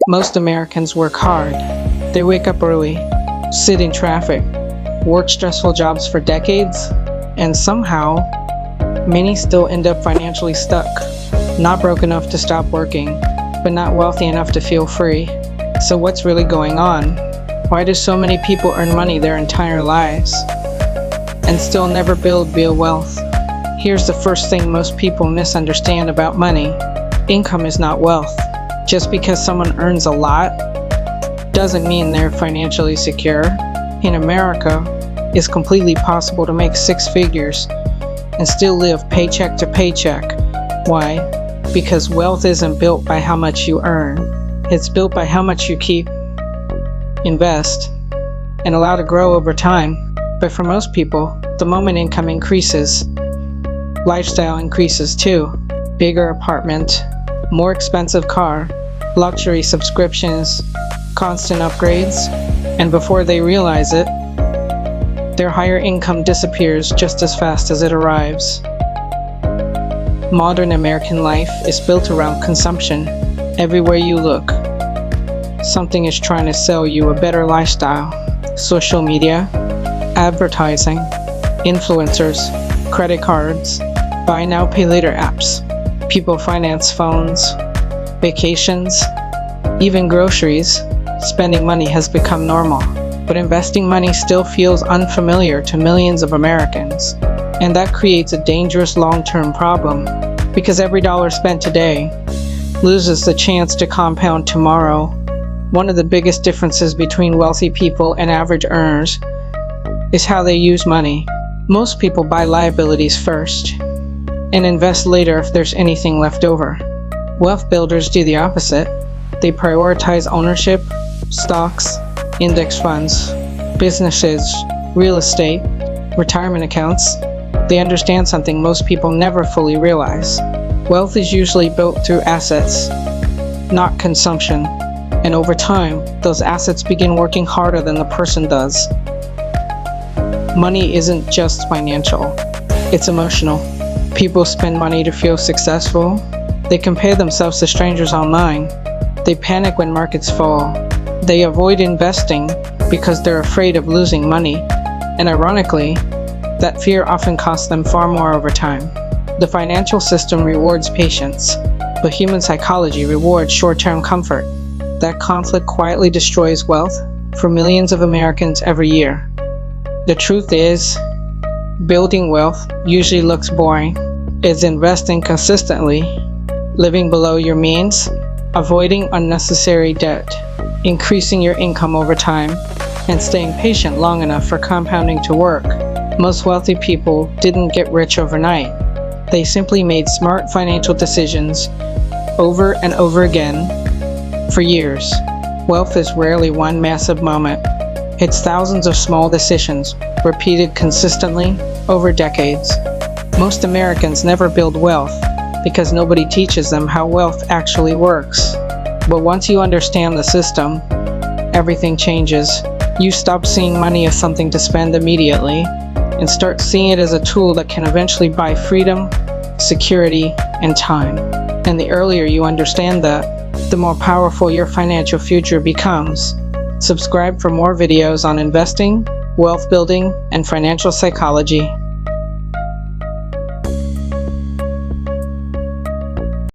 Most Americans work hard. They wake up early, sit in traffic, work stressful jobs for decades, and somehow, many still end up financially stuck. Not broke enough to stop working, but not wealthy enough to feel free. So what's really going on? Why do so many people earn money their entire lives and still never build real wealth? Here's the first thing most people misunderstand about money. Income is not wealth. Just because someone earns a lot doesn't mean they're financially secure. In America, it's completely possible to make six figures and still live paycheck to paycheck. Why? Because wealth isn't built by how much you earn. It's built by how much you keep, invest, and allow to grow over time. But for most people, the moment income increases, lifestyle increases too. Bigger apartment, more expensive car, luxury subscriptions, constant upgrades, and before they realize it, their higher income disappears just as fast as it arrives. Modern American life is built around consumption. Everywhere you look, something is trying to sell you a better lifestyle. Social media, advertising, influencers, credit cards, buy now, pay later apps. People finance phones, vacations, even groceries. Spending money has become normal, but investing money still feels unfamiliar to millions of Americans. And that creates a dangerous long-term problem, because every dollar spent today loses the chance to compound tomorrow. One of the biggest differences between wealthy people and average earners is how they use money. Most people buy liabilities first and invest later if there's anything left over. Wealth builders do the opposite. They prioritize ownership, stocks, index funds, businesses, real estate, retirement accounts. They understand something most people never fully realize. Wealth is usually built through assets, not consumption. And over time, those assets begin working harder than the person does. Money isn't just financial, it's emotional. People spend money to feel successful. They compare themselves to strangers online. They panic when markets fall. They avoid investing because they're afraid of losing money. And ironically, that fear often costs them far more over time. The financial system rewards patience, but human psychology rewards short-term comfort. That conflict quietly destroys wealth for millions of Americans every year. The truth is, building wealth usually looks boring. It's investing consistently, living below your means, avoiding unnecessary debt, increasing your income over time, and staying patient long enough for compounding to work. Most wealthy people didn't get rich overnight. They simply made smart financial decisions over and over again for years. Wealth is rarely one massive moment. It's thousands of small decisions repeated consistently over decades. Most Americans never build wealth because nobody teaches them how wealth actually works. But once you understand the system, everything changes. You stop seeing money as something to spend immediately and start seeing it as a tool that can eventually buy freedom, security, and time. And the earlier you understand that, the more powerful your financial future becomes. Subscribe for more videos on investing, wealth building, and financial psychology.